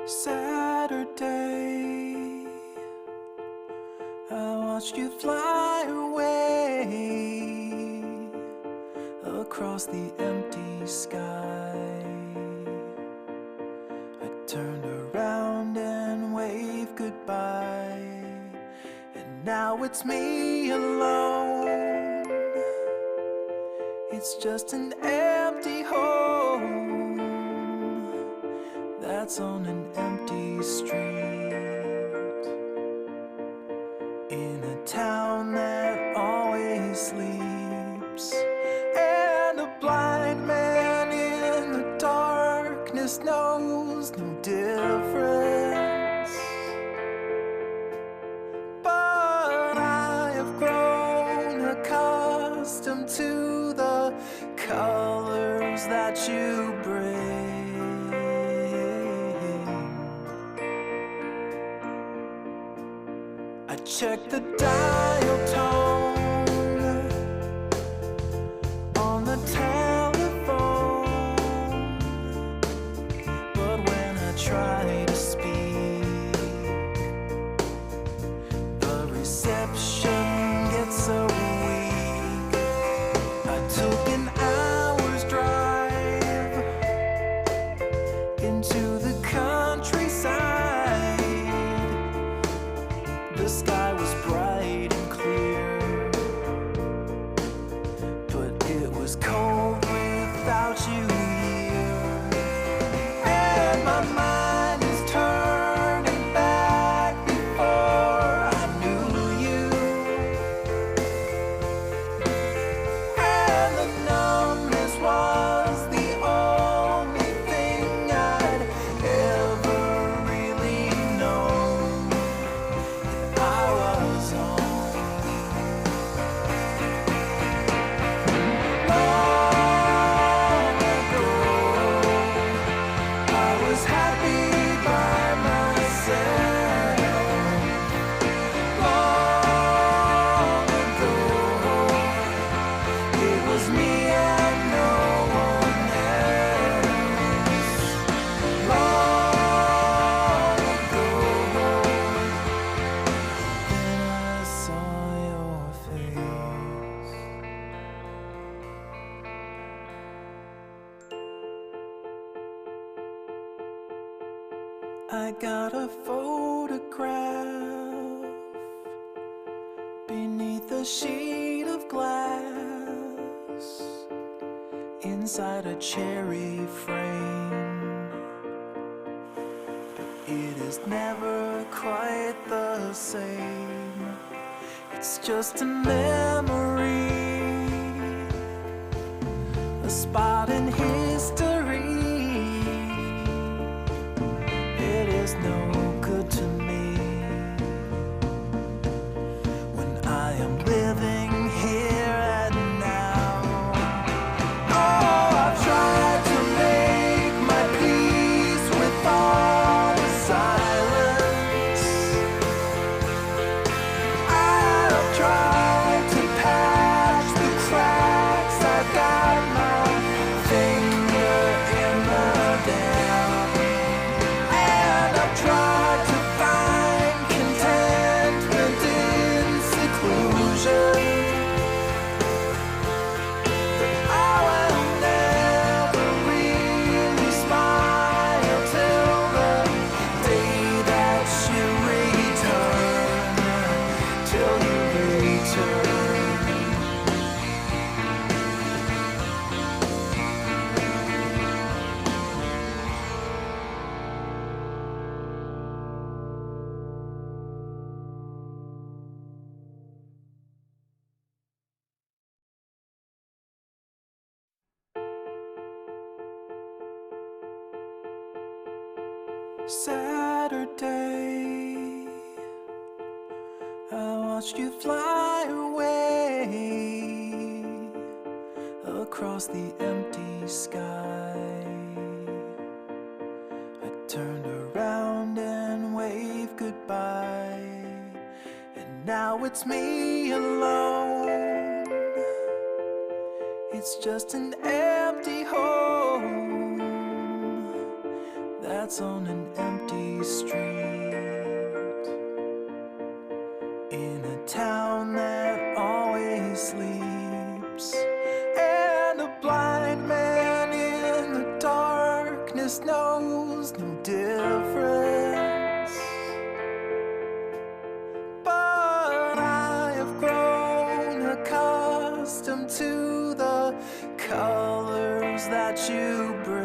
Saturday, I watched you fly away across the empty sky. I turned around and waved goodbye, and now it's me alone. It's just an empty home that's on an empty street, in a town that always sleeps, and a blind man in the darkness knows no difference. But I have grown accustomed to the colors that you bring. I check the dial tone on the telephone, but when I try to speak, the reception gets so weak. I took an hour's drive into the countryside. The sky was bright and clear, but it was cold without you here. And my mind is turning back before I knew you. And the numbness was the only thing I'd ever really known. I was on. Long ago, I was happy by myself. Long ago, it was me and no one else. Long ago, then I saw your face. I got a photograph beneath a sheet of glass, inside a cherry frame. It is never quite the same. It's just a memory, a spot in history. It is no good to me when I am living here and now. Oh, I've tried to make my peace with all the silence. I've tried to patch the cracks. I've got my finger in the dam, and I've tried to find contentment in seclusion. I will never really smile till the day that you return, till you return. Saturday, I watched you fly away across the empty sky. I turned around and waved goodbye, and now it's me alone. It's just an empty home lights on an empty street, in a town that always sleeps, and a blind man in the darkness knows no difference. But I have grown accustomed to the colors that you bring.